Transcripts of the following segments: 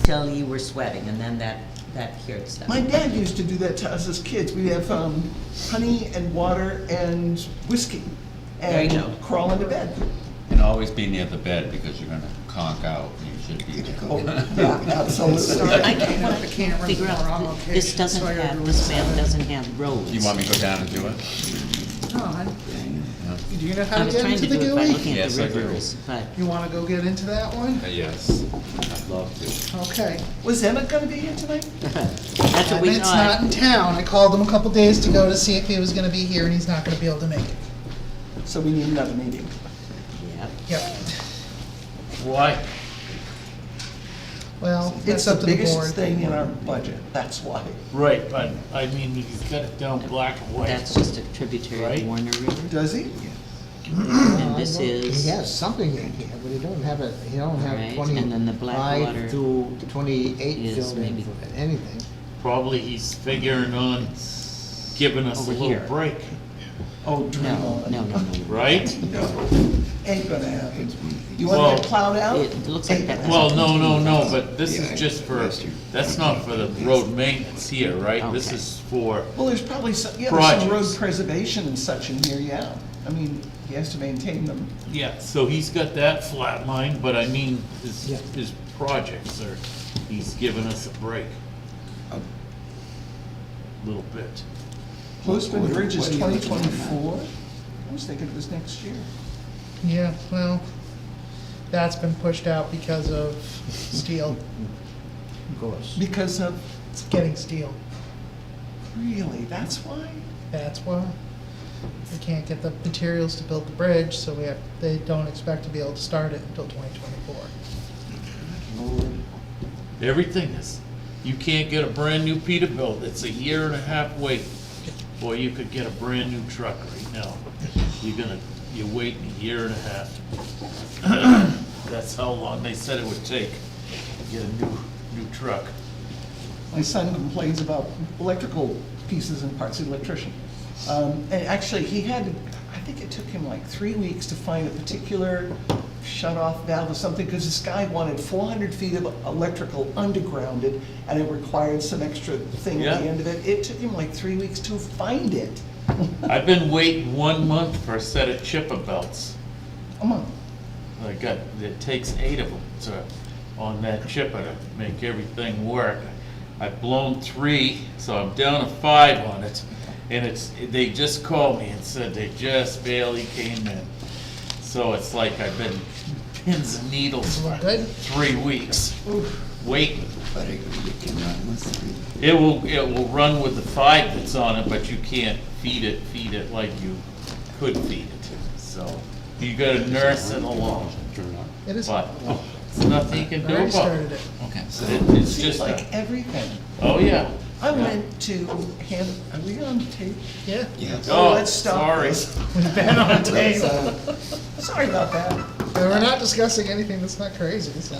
until you were sweating, and then that cured stuff. My dad used to do that to us as kids. We'd have honey and water and whiskey There you go. and crawl into bed. And always be near the bed because you're gonna conk out and you should be there. Oh, yeah, absolutely. I can't figure out, this doesn't have, this map doesn't have roads. You want me to go down and do it? Do you know I how to was get trying to into the do it by GUI? looking at Yes, the I do. rivers, but You wanna go get into that one? Yes, I'd love to. Okay. Was Emmett gonna be here tonight? that's what we Emmett's not thought. in town. I called him a couple days to go to see if he was gonna be here, and he's not gonna be able to make it. So we need another meeting. Yep. Yep. Why? Well, It's that's the up to the biggest board. thing in our budget, that's why. Right, but, I mean, he's got it down black and white. That's just a tributary Right. of Warner River, Does he? and this is. He has something in here, but he don't have it, he don't have Right, and then the Blackwater 25 to 28 is filled in maybe- for anything. Probably he's figuring on giving us a Over little here. break, Oh, dream No, on. no, no, no. right? Ain't gonna happen. You Well, wanna get plowed out? It looks like that. Well, no, but this is just for, that's not for the road maintenance here, right? This Okay. is for, Well, there's probably some, yeah, there's some road Projects. preservation and such in here, yeah. I mean, he has to maintain them. yeah, so he's got that flat line, but I mean, Yeah. his projects are, he's giving us a break. Little bit. Postman Bridge is 2024? I was thinking it was next year. Yeah, well, that's been pushed out because of steel. Of course. Because of, It's getting steel. really, that's why? That's why. We can't get the materials to build the bridge, so they don't expect to be able to start it until 2024. Everything is, you can't get a brand new Peterbilt, it's a year and a half wait. Or you could get a brand new truck right now. You're waiting a year and a half. That's how long they said it would take to get a new truck. My son complains about electrical pieces and parts, he's an electrician. And actually, he had, I think it took him like 3 weeks to find a particular shut-off valve or something, because this guy wanted 400 feet of electrical undergrounded, and it required some extra thing at the Yeah. end of it. It took him like 3 weeks to find it. I've been waiting 1 month for a set of chipper belts. Come on. It takes 8 of them on that chipper to make everything work. I've blown 3, so I'm down to 5 on it. And they just called me and said they just barely came in. So it's like I've been pins and needles for Good. 3 weeks, waiting. But you can run with 3. It will run with the 5 that's on it, but you can't feed it like you could feed it. So you gotta nurse it along, It is. but there's nothing you can I do already about started it. it. Okay. It's Seems just like a, everything. oh yeah. I went to are we on tape? Yeah, Yes. Oh, Oh, let's stop sorry. this. we've been on tape. Sorry about that. And we're not discussing anything that's not crazy, so.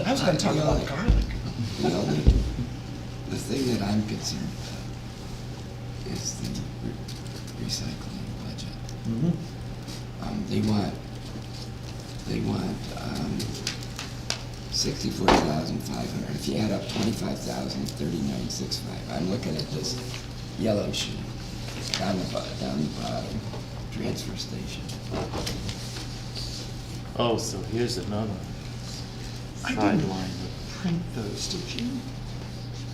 I was gonna talk about garlic. The thing that I'm concerned about is the recycling budget. They want 64,500. If you add up 25,000, 39,650. I'm looking at this yellow sheet down the bottom, transfer station. Oh, so here's another I sideline. didn't print those, did you?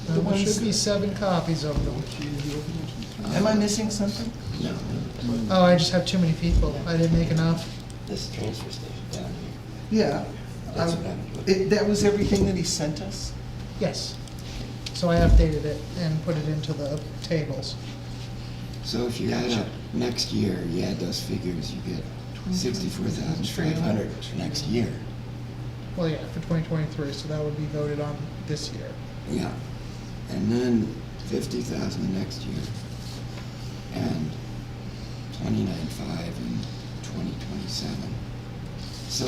There should be 7 copies of them. Am I missing something? No, Oh, I just have too many people. I didn't make enough. this transfer station down here. Yeah. That's what I'm looking That was everything that he sent us? Yes. So I updated it and put it into the tables. So if you add up next year, you add those figures, you get 64,500 for next year. Well, yeah, for 2023, so that would be voted on this year. Yeah. And then 50,000 next year. And 29,500 in 2027. So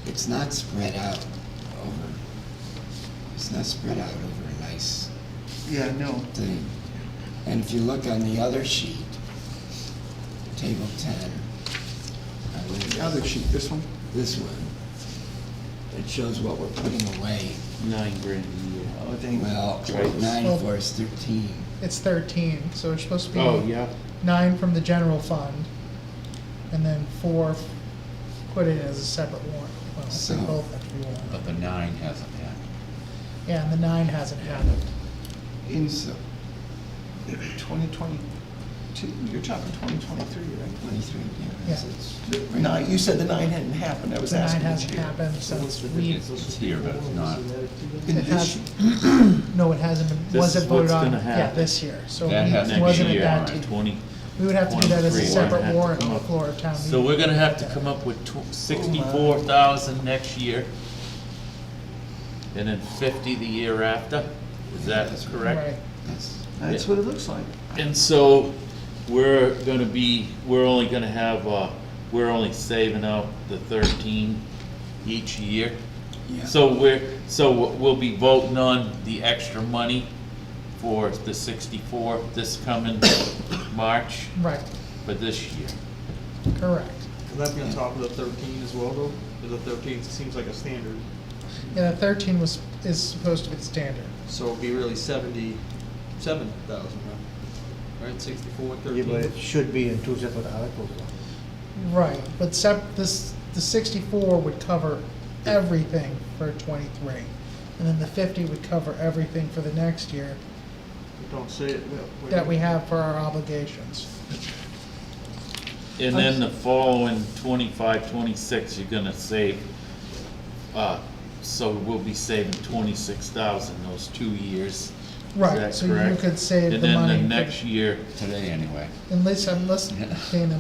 it's not spread out over, a nice Yeah, no. thing. And if you look on the other sheet, table 10, The other sheet, this one? this one, It shows what we're putting away. $9,000 a year. Oh, dang. Well, Right. 9 for is 13. It's 13, so it's supposed to be. Oh, yeah. 9 from the general fund, and then 4 put in as a separate warrant. Well, So- they both have to be warrant. But the 9 hasn't happened. Yeah, and the 9 hasn't happened. In So, 2022, you're talking 2023, right? 23, Yeah. yeah. so it's right. No, you said the 9 hadn't happened, I was The 9 asking which hasn't year. happened since we, It's here, but it's not. In it this has, no, it hasn't been, This wasn't is what's voted on, gonna yeah, happen. this year, so That has it to wasn't be at that here, time. 20. We would have to do that as a 23, separate have to warrant on come the up. floor of town meeting. So we're gonna have to come up with 64,000 next year. And then 50 the year after, is that That's correct? Right, That's what it looks like. And so, we're only gonna have, we're only saving out the 13 each year. Yeah. So we'll be voting on the extra money for the 64 this coming March right, for this year. correct. Will that be on top of the 13 as well, though? Because the 13 seems like a standard, Yeah, the 13 is supposed to be the standard. so it'd be really 77,000, right? 64, Yeah, 13. but it should be in 2 separate articles. though. Right, but the 64 would cover everything for 23. And then the 50 would cover everything for the next year Don't say it. that we have for our obligations. And then the following 25, 26, you're gonna save, so we'll be saving 26,000 those 2 years. Is Right, that so you correct? could save the And then money. the for- next year, Today, anyway. Unless, Dan,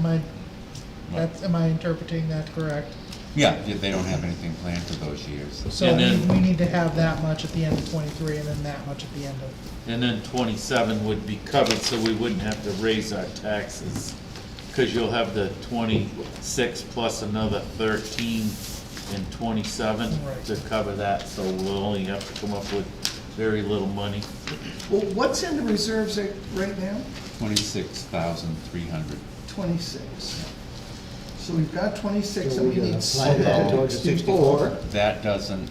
What? am I interpreting that correct? Yeah, they don't have anything planned for those years. So And then- we need to have that much at the end of 23 and then that much at the end of, and then 27 would be covered, so we wouldn't have to raise our taxes. Cause you'll have the 26 plus another 13 and 27 Right. to cover that, so we'll only have to come up with very little money. Well, what's in the reserves right now? 26,300. 26. So we've got 26, So and we we gotta need apply that towards the 64. That doesn't,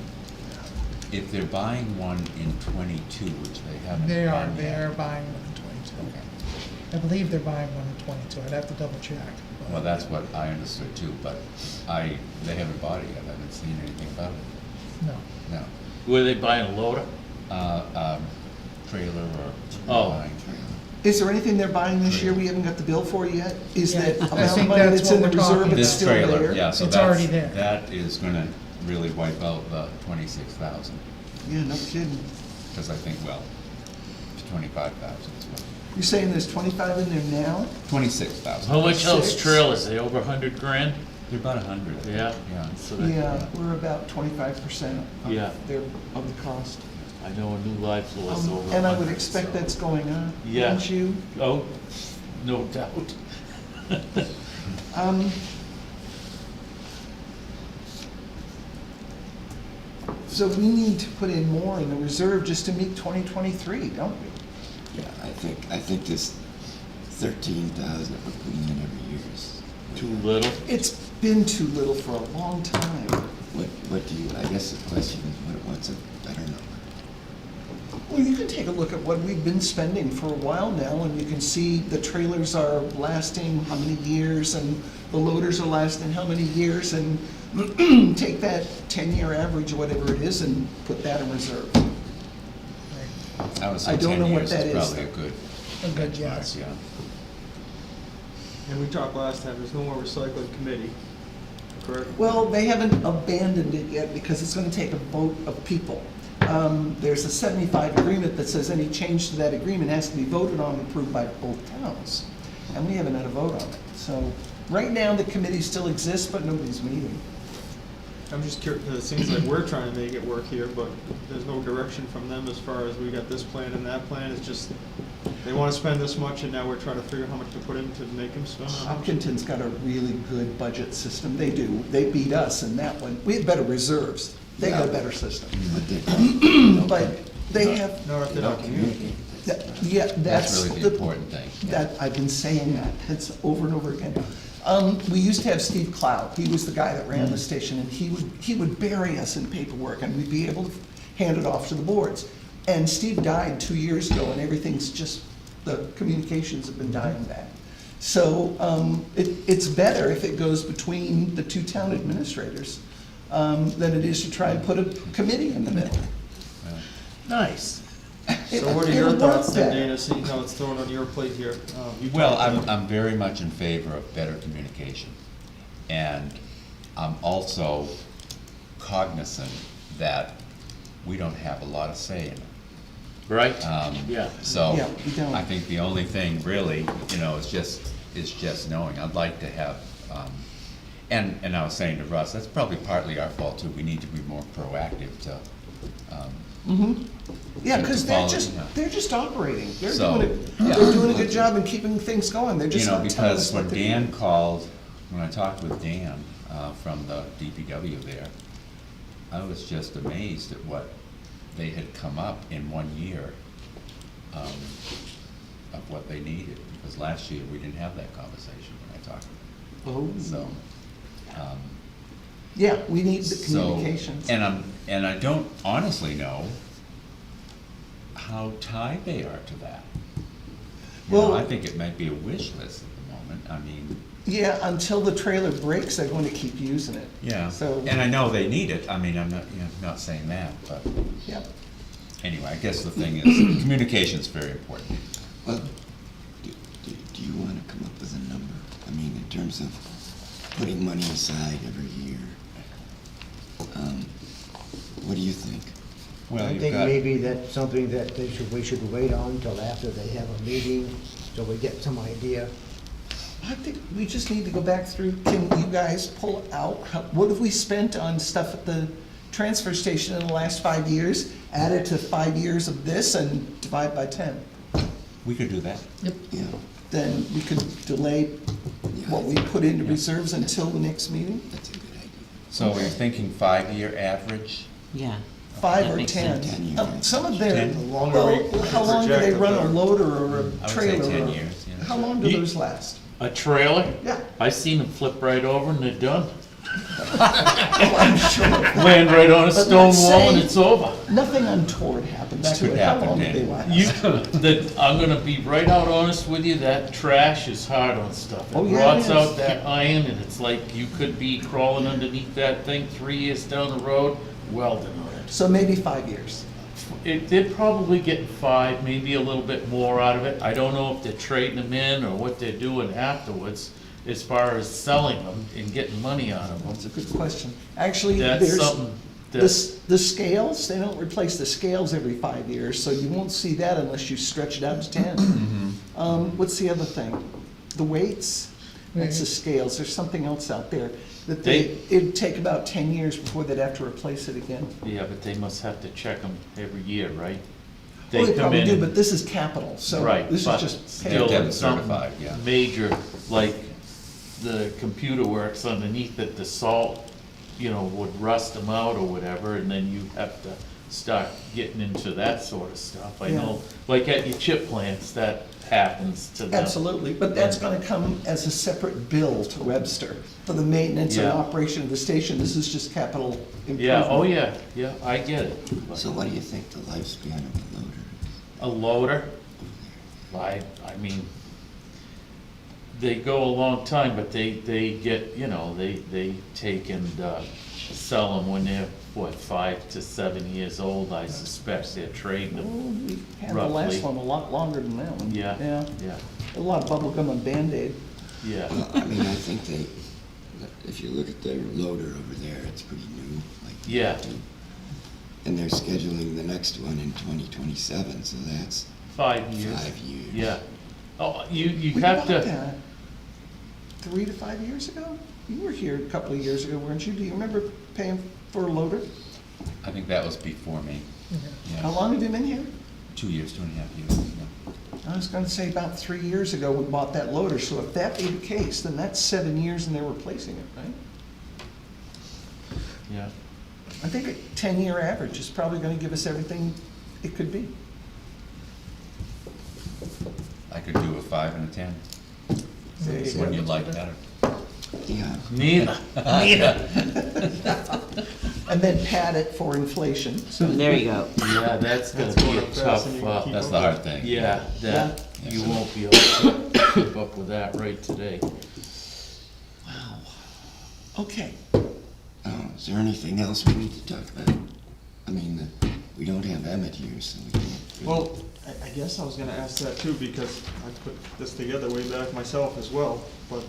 if they're buying one in 22, which they haven't they are done yet. buying one in 22. I believe they're buying one in 22, I'd have to double check. but- Well, that's what I understood too, but they haven't bought it yet. I haven't seen anything about it. No. No. Were they buying a loader? Trailer or Oh. buying trailer. Is there anything they're buying this year we haven't got the bill for yet? Is Yeah, that I amount of think money that's that's in the what we're talking reserve about. that's This still trailer, there? yeah, so It's already that's, there. that is gonna really wipe out the 26,000, Yeah, no kidding. because I think, well, it's 25,000, so, You're saying there's 25 in there now? 26,000. How much those 6. trailers, they over 100 grand? They're about 100. I think. Yeah. Yeah. So that- Yeah, we're about 25% Yeah. of the cost. I know a new life floor is over 100. And I would expect so- that's going up, Yeah. wouldn't you? Oh, no doubt. So we need to put in more in the reserve just to meet 2023, don't we? Yeah, I think this 13,000 that we're putting in every year is. Too little? It's been too little for a long time. What do you, I guess the question is, what's a better number? Well, you can take a look at what we've been spending for a while now, and you can see the trailers are lasting how many years, and the loaders are lasting how many years, and take that 10-year average or whatever it is and put that in reserve. I would I say don't 10 know what years that is is, probably a though. good A good benchmark, guess. yeah. And we talked last time, there's no more recycling committee, correct? Well, they haven't abandoned it yet because it's gonna take a vote of people. There's a 75 agreement that says any change to that agreement has to be voted on and approved by both towns. And we haven't had a vote on it. So, right now, the committee still exists, but nobody's meeting. I'm just curious, it seems like we're trying to make it work here, but there's no direction from them as far as we got this plan and that plan. It's just, they want to spend this much and now we're trying to figure out how much to put in to make them spend that much. Hopkinton's got a really good budget system. They do. They beat us in that one. We have better reserves. They got a better system. But they But they have, No, if they don't communicate. yeah, That's that's really the important thing. That, I've been saying that, it's over and over again. We used to have Steve Cloud. He was the guy that ran the station, and he would bury us in paperwork, and we'd be able to hand it off to the boards. And Steve died 2 years ago, and everything's just, the communications have been dying back. So it's better if it goes between the two town administrators than it is to try and put a committee in the middle. Nice. So what are It your worked thoughts then, better. Dana, seeing how it's thrown on your plate here? You Well, talked to them. I'm very much in favor of better communication. And I'm also cognizant that we don't have a lot of say in it. Right? Yeah. So, Yeah, we don't. I think the only thing really, is just knowing. I'd like to have, and I was saying to Russ, that's probably partly our fault too. We need to be more proactive to, Yeah, because follow, they're just operating. So, They're doing a good job in keeping things going. They're just not telling us because what when to do. Dan called, when I talked with Dan, from the DPW there, I was just amazed at what they had come up in 1 year, of what they needed, because last year we didn't have that conversation when I talked to them. Oh, So, yeah, we need the so, communications. and I don't honestly know how tied they are to that. Well- I think it might be a wish list at the moment, I mean. Yeah, until the trailer breaks, they're going to keep using it. Yeah, So, and I know they need it, I mean, I'm not, not saying that, but yeah. anyway, I guess the thing is, communication's very important. Well, do you wanna come up with a number? I mean, in terms of putting money aside every year? What do you think? Well, I you've think got- maybe that's something that we should wait on until after they have a meeting, so we get some idea. I think we just need to go back through, can you guys pull out, what have we spent on stuff at the transfer station in the last 5 years? Add it to 5 years of this and divide by 10. We could do that. Yeah, Then we could delay what we put into reserves until the next meeting, that's a good idea. So we're thinking 5-year average? Yeah. 5 That or makes 10. sense. 10 years. Some of their, 10? The longer we well, how long do they project, the run a better. loader or a I would say trailer? 10 or- years, yeah. How long do Ye- those last? A trailer? Yeah. I seen them flip right over and they're done. Oh, I'm sure. Land right on a But stone let's wall and say- it's over. Nothing untoward happens That to could it. How happen, long do Dan. they last? I'm gonna be right out honest with you, that trash is hard on stuff. Oh, It yeah, it rots is. out that iron and it's like you could be crawling underneath that thing 3 years down the road, welding on it. So maybe 5 years. They're probably getting 5, maybe a little bit more out of it. I don't know if they're trading them in or what they're doing afterwards as far as selling them and getting money out of them. That's a good question. Actually, That's there's, something the, that, the scales, they don't replace the scales every 5 years, so you won't see that unless you stretch it out to 10. What's the other thing? The weights? That's the scales. There's something else out there that it'd take about 10 years before they'd have to replace it again. yeah, but they must have to check them every year, right? Well, they come probably in do, and- but this is capital, so Right, this is but just still, Get them it's something certified, yeah. major, like the computer works underneath it, the salt, would rust them out or whatever, and then you have to start getting into that sort of stuff. I know, like at your chip plants, that happens to them. Absolutely, but that's gonna come as a separate bill to Webster for the maintenance and Yeah. operation of the station. This is just capital improvement. Yeah, oh yeah, I get it. But So what do you think the lifespan of a loader is? a loader, I mean, they go a long time, but they get, they take and sell them when they're, 5 to 7 years old, I suspect they're trading Well, them. we had the last Roughly. one a lot longer than that one. Yeah, Yeah, yeah, a lot of bubble gum and Band-Aid. yeah. Well, I mean, I think if you look at their loader over there, it's pretty new, like. Yeah. And they're scheduling the next one in 2027, so that's 5 years. 5 years. Yeah. Oh, you We have bought to, that 3 to 5 years ago? You were here a couple of years ago, weren't you? Do you remember paying for a loader? I think that was before me. How Yeah, long have you been here? 2 years, 2.5 years, yeah. I was gonna say about 3 years ago we bought that loader, so if that be the case, then that's 7 years and they're replacing it, right? yeah. I think a 10-year average is probably gonna give us everything it could be. I could do a 5 and a 10. There you Which one go. you'd like better? Yeah. Neither. And then pad it for inflation, so. There you go. Yeah, that's gonna That's be going a up fast tough, and you can keep That's up the hard with thing. yeah, that, you won't be able to keep up with that right today. Wow. Okay. Is there anything else we need to talk about? I mean, we don't have Emmett here, so we can't. really- Well, I guess I was gonna ask that too, because I put this together way back myself as well, but,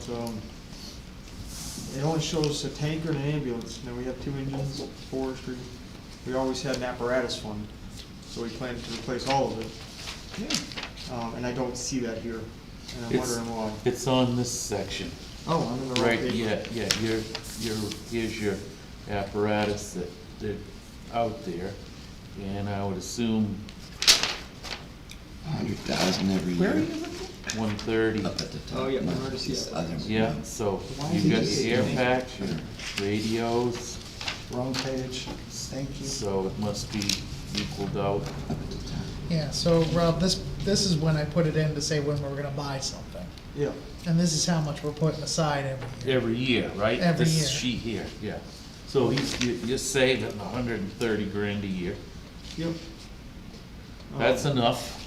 it only shows a tanker and an ambulance, and then we have 2 engines, forestry. We always had an apparatus fund, so we planned to replace all of it. Yeah. And I don't see that here, and I'm It's- wondering why. It's on this section. Oh, I'm in the wrong Right, page. yeah, here's your apparatus that's out there, and I would assume 100,000 every Where are year. you looking? 130. Up at the top. Oh, yeah, No, I already see this that. other one. Yeah, so Why you've is got it your air saying- packs, your radios, Wrong page. Thank you. so it must be equaled out. Up at the top. Yeah, so Rob, this is when I put it in to say when we're gonna buy something. Yeah, And this is how much we're putting aside every year. Every year, right? Every This year. sheet here, yeah. So you're saving 130 grand a year. yep. That's Um, enough.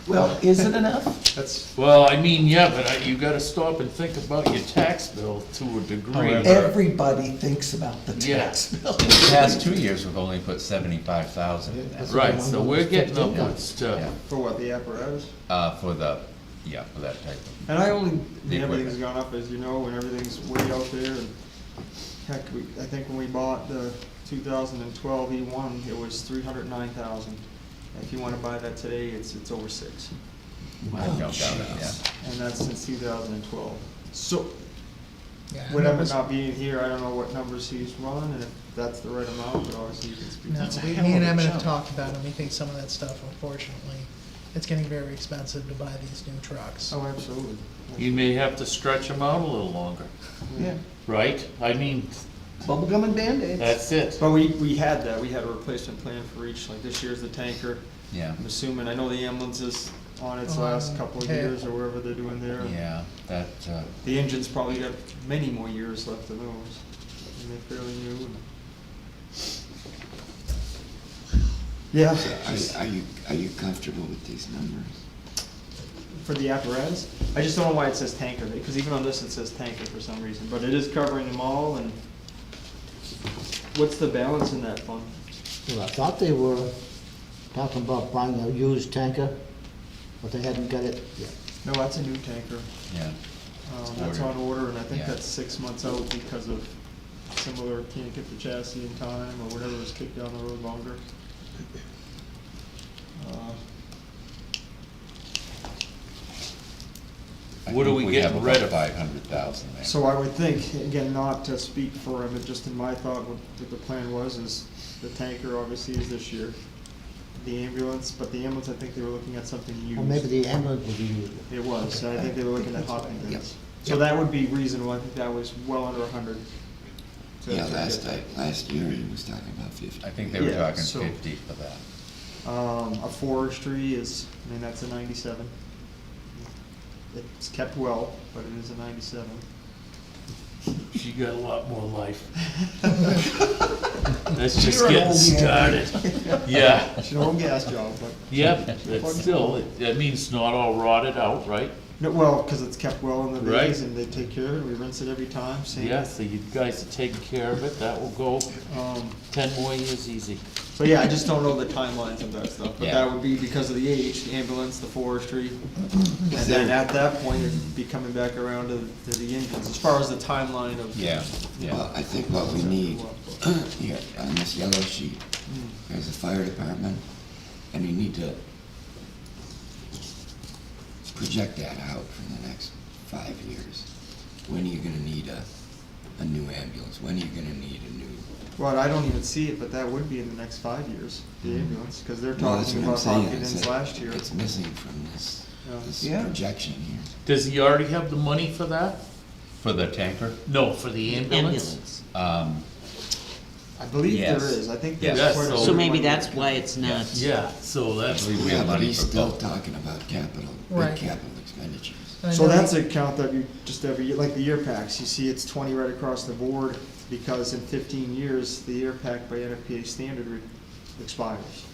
Well, is it enough? That's, Well, I mean, yeah, but you gotta stop and think about your tax bill to a degree. However- Everybody thinks about the Yeah. tax bill. The past 2 years, we've only put 75,000 in That's there, Right, so we're getting upwards Yeah. to, for what, the apparatus? for the, for that type of. And I only, The everything's equipment. gone up, as you know, and everything's way out there, and heck, I think when we bought the 2012 E1, it was 309,000. If you wanna buy that today, it's over 6, I don't doubt it, yeah. and that's since 2012. So, Yeah, and with that Emmett was- not being here, I don't know what numbers he's run, and if that's the right amount, but obviously you can speak to No, that. a me hell and of a Emmett have jump. talked about it, and we think some of that stuff, unfortunately, it's getting very expensive to buy these new trucks. Oh, absolutely. you may have to stretch them out a little longer, Yeah. right? I mean, Bubblegum and Band-Aids. that's it. But we had that, we had a replacement plan for each, like this year's the tanker. Yeah, I'm assuming, I know the ambulance is on its last couple of Okay. years or wherever they're doing there. yeah, that, The engine's probably got many more years left of those, and they're fairly new. and- Yeah, Are you comfortable with these numbers? for the apparatus, I just don't know why it says tanker, because even on this it says tanker for some reason, but it is covering them all, and what's the balance in that fund? Well, I thought they were talking about buying a used tanker, but they hadn't got it yet. No, that's a new tanker. yeah, That's on order, and I think Yeah. that's 6 months out because of similar, can't get the chassis in time, or whatever was kicked down the road longer. I What are think we we have getting about rid of? 500,000 there. So I would think, again, not to speak for him, but just in my thought, what the plan was, is the tanker obviously is this year, the ambulance, but the ambulance, I think they were looking at something used. Or maybe the ambulance will be used. It was, and I think they were looking at Hopkins. Yep. So that would be reasonable, I think that was well under 100. to- Yeah, to last get that. last year he was talking about 50. I think they were Yeah, talking so- 50 for that. A forestry is, I mean, that's a 97. It's kept well, but it is a 97. She got a lot more life. That's just You're an getting old man. started. Yeah, It's an old gas job, but, yep, but still, that means it's not all rotted out, right? no, well, because it's kept well in the Right. days, and they take care of it, we rinse it every time, same. Yeah, so you guys are taking care of it, that will go Um, 10 more years easy. So yeah, I just don't know the timelines of that stuff, but Yeah. that would be because of the age, the ambulance, the forestry. And then at that point, it'd be coming back around to the engines, as far as the timeline of. Yeah, yeah. Well, I think what we need, here, on this yellow sheet, there's a fire department, and you need to project that out for the next 5 years. When are you gonna need a new ambulance? When are you gonna need a new? Well, I don't even see it, but that would be in the next 5 years, the ambulance, because they're Well, that's talking what I'm about saying, is Hopkins that last year. it's missing from this Yeah. projection here. Does he already have the money for that? For the tanker? No, for the ambulance? Um, I believe there Yes. is, I think Yes. there's quite a bit So So of maybe money. that's why it's not. Yeah, so I that's, believe we Yeah, have but money he's for still both. talking about capital, big Right. capital expenditures. And I So know that's a count that you, just every, year, like the year packs, you see it's 20 right across the board, because in 15 years, the year pack by NFPA standard expires.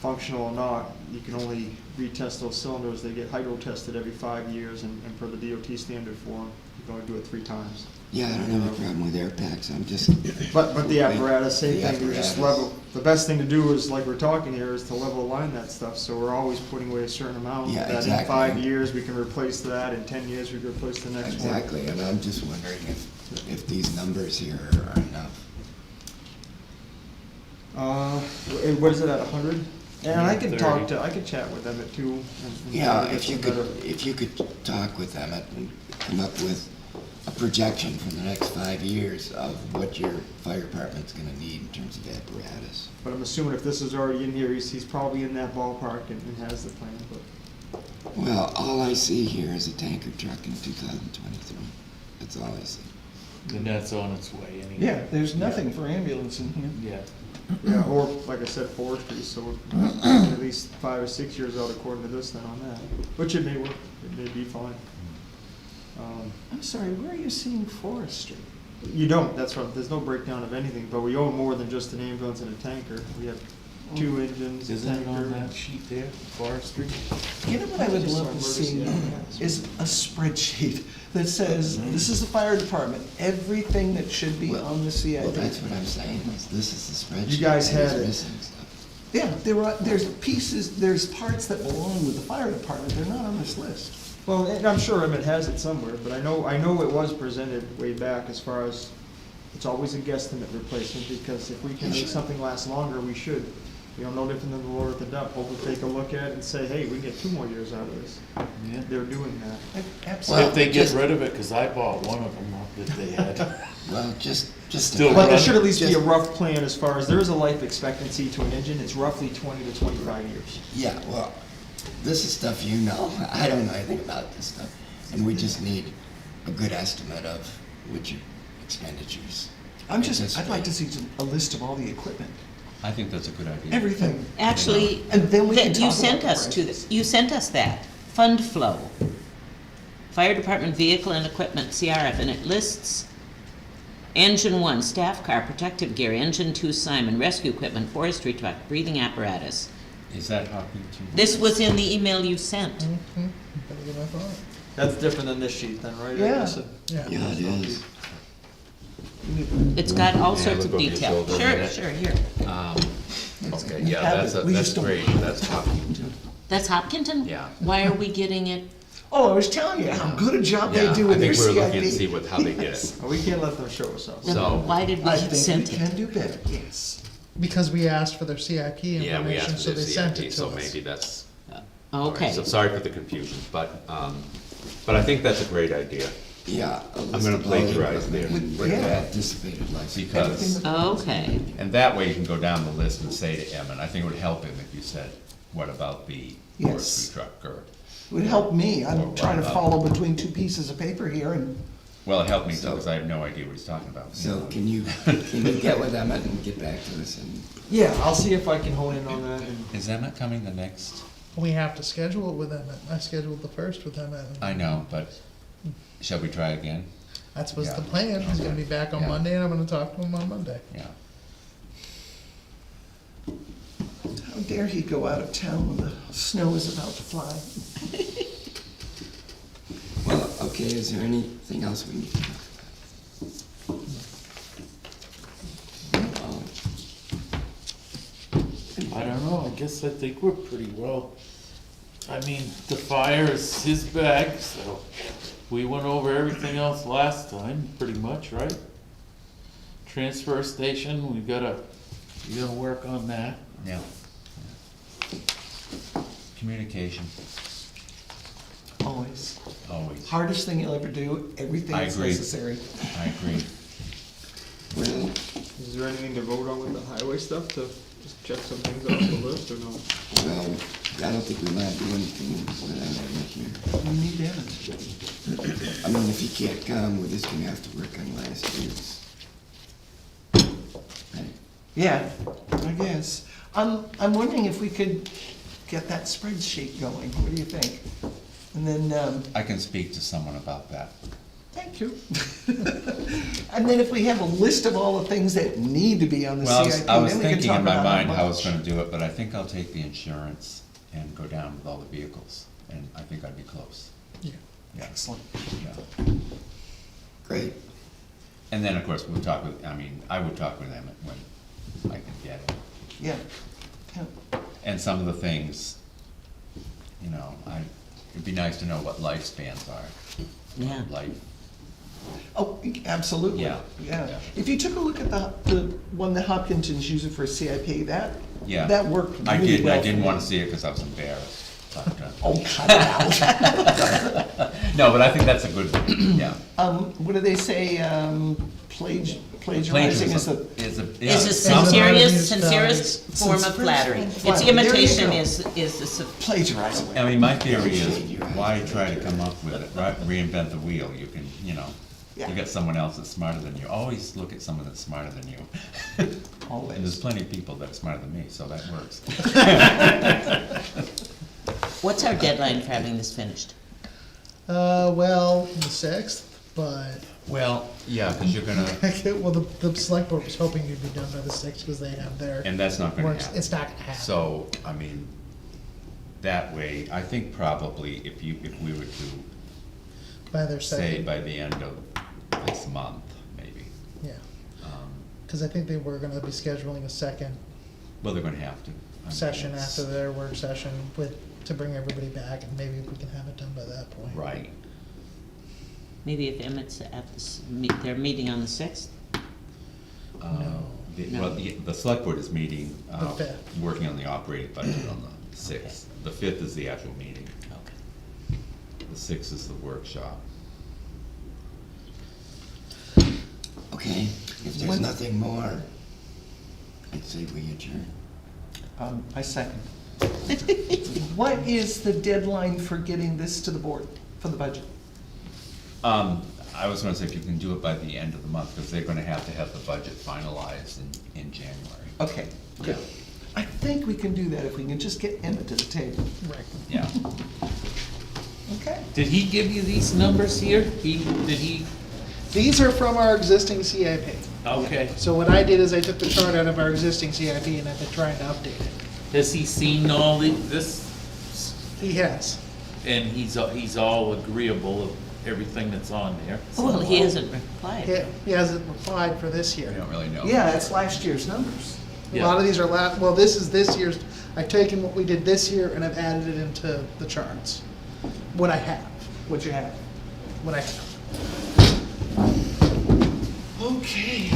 Functional or not, you can only retest those cylinders, they get hydro tested every 5 years, and per the DOT standard for them, you can only do it 3 times. Yeah, I don't have a problem with air packs, I'm just. But the apparatus, same The thing, you just apparatus. level, the best thing to do is, like we're talking here, is to level align that stuff, so we're always putting away a certain amount. Yeah, That in exactly. 5 years, we can replace that, in 10 years, we can replace the next one. Exactly, and I'm just wondering if these numbers here are enough. What is it, at 100? And I can 130. I can chat with them at 2. and Yeah, get if you some could, better- if you could talk with them and come up with a projection for the next 5 years of what your fire department's gonna need in terms of apparatus. But I'm assuming if this is already in here, he's probably in that ballpark and has the plan, but. Well, all I see here is a tanker truck in 2023. That's all I see. And that's on its way anyway. Yeah, there's nothing for ambulance in here. Yeah. Yeah, or, like I said, forestry, so we're at least 5 or 6 years out according to this then on that, which it may work, it may be fine. I'm sorry, where are you seeing forestry? You don't, that's right, there's no breakdown of anything, but we own more than just an ambulance and a tanker. We have 2 engines, a Isn't it on tanker. that sheet there, forestry? You know what I would Just love saw to see emergency. is a spreadsheet that says, this is the fire department, everything that should be Well- on the CIP. Well, that's what I'm saying, is this is the spreadsheet. You guys that is had it. missing stuff. Yeah, there's pieces, there's parts that belong with the fire department, they're not on this list. Well, and I'm sure Emmett has it somewhere, but I know it was presented way back as far as, it's always a guesstimate replacement, because if we can make something last longer, we should. You know, no different than the lower at the dump, hopefully take a look at it and say, hey, we can get 2 more years out of this. Yeah. They're doing that. Absolutely. If they get just- rid of it, cause I bought one of them that they had. Well, just. Still But there run. should at least be a Just- rough plan as far as, there is a life expectancy to an engine, it's roughly 20 to 25 years. Yeah, well, this is stuff you know. I don't know anything about this stuff. And we just need a good estimate of what your expenditures. I'd like to see a list of all the equipment, I think that's a good idea. everything. Actually, And then we can that you talk sent about the us to, prices. you sent us that, fund flow. Fire department vehicle and equipment, CRF, and it lists engine 1, staff car, protective gear, engine 2, Simon, rescue equipment, forestry truck, breathing apparatus. Is that Hopkinton? This was in the email you sent. Mhm. Better than I thought. That's different than this sheet then, right? Yeah. Yeah. Yeah, it is. It's got all Yeah, sorts of look over your detail. shoulder a Sure, minute. sure, here. Okay, We yeah, have that's, it. We that's just don't- great, that's Hopkinton. That's Hopkinton? Yeah. Why are we getting it? Oh, I was telling you how good a job they Yeah, do I with their think CIP. we're looking to see how they did Yes. it. Well, we can't let them show us up. So- Why did we I send think we it? can do better, yes. Because we asked for their CIP Yeah, we information, asked so for they the sent CIP, it so to us. maybe that's. all right. Okay. So sorry for the confusion, but I think that's a great idea. Yeah. a list gonna of all the plagiarize equipment there. With Yeah. anticipated life. Because, Okay. and that way you can go down the list and say to Emmett, I think it would help him if you said, what about the Yes. forestry truck, or, It would help me, Or I'm trying to what about- follow between 2 pieces of paper here and, well, it helped me too, So- because I have no idea what he's talking about. So can you get with Emmett and get back to us and, Yeah, I'll see if I can hone in on that and. Is Emmett coming the next? We have to schedule it with them. I scheduled the first with them. I know, but shall we try again? That was the Yeah. plan. He's gonna be back on Yeah. Monday, and I'm gonna talk to him on Monday. Yeah. how dare he go out of town when the snow is about to fly? well, okay, is there anything else we need to talk about? I don't know, I guess I think we're pretty well. I mean, the fire is his bag, so we went over everything else last time, pretty much, right? Transfer station, we gotta work on that. Yeah. Communication, Always. always. Hardest thing you'll ever do, everything I is agree. necessary. I agree. Well, Is there anything to vote on with the highway stuff to just check some things off the list or no? well, I don't think we might do anything with Emmett here. We need Emmett. I mean, if he can't come, we're just gonna have to work on last year's. Right. Yeah, I guess. I'm wondering if we could get that spreadsheet going, what do you think? And then, I can speak to someone about that. thank you. And then if we have a list of all the things that need to be on the Well, CIP, I was then we can thinking talk in my about mind how how I was much. gonna do it, but I think I'll take the insurance and go down with all the vehicles, and I think I'd be close. Yeah. Yeah, Excellent. yeah. Great. And then, of course, we'll talk with, I mean, I would talk with them when I can get it. Yeah. Yeah. And some of the things, you know, it'd be nice to know what lifespans are. Yeah. Life, Oh, absolutely. Yeah. Yeah. Yeah. If you took a look at the one that Hopkinton's using for CIP, that worked I really did, well I didn't for wanna me. see it because I was embarrassed. But, Oh, cut it out. no, but I think that's a good one, yeah. What do they say, plagiarizing is the, Is a, yeah. Is the some- sincerest, Some- sincerest form of flattery. Its Flattery. There you imitation go. is the plagiarizing. I mean, my theory is, why try to come up with it, right, reinvent the wheel, you can, you know, Yeah. you got someone else that's smarter than you, always look at someone that's smarter than you. And there's Always. plenty of people that are smarter than me, so that works. What's our deadline for having this finished? Well, the 6th, but, Well, yeah, cause you're gonna, well, the select board was hoping you'd be done by the 6th, because they have their and that's not gonna works, happen. it's not gonna happen. So, I mean, that way, I think probably if we were to By their say second, by the end of this month, maybe. yeah, Um, because I think they were gonna be scheduling a second Well, they're gonna have to. I mean, session it's- after their work session to bring everybody back, and maybe we can have it done by that point. Right. Maybe if Emmett's at their meeting on the 6th? No. Well, the select board is meeting, The 5th. working on the operating budget on the 6th. The 5th is the actual meeting. Okay. The 6th is the workshop. Okay, if there's nothing more, I'd say we adjourn. I second. What is the deadline for getting this to the board, for the budget? I was gonna say if you can do it by the end of the month, because they're gonna have the budget finalized in January. Okay, good. I think we can do that if we can just get Emmett to the table. Right. Yeah. Okay. Did he give you these numbers here? Did he? These are from our existing CIP. Okay. So what I did is I took the chart out of our existing CIP and I've been trying to update it. Has he seen all this? He has. And he's all agreeable of everything that's on there? Well, he hasn't replied. He hasn't replied for this We year. don't really know. Yeah, that's last year's numbers. A lot of these are well, this is this year's, I've taken what we did this year and I've added it into the charts. What I have, What you have? what I have. Okay.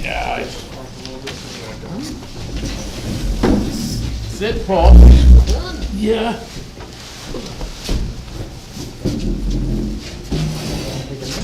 Yeah. Sit, Paul. Yeah.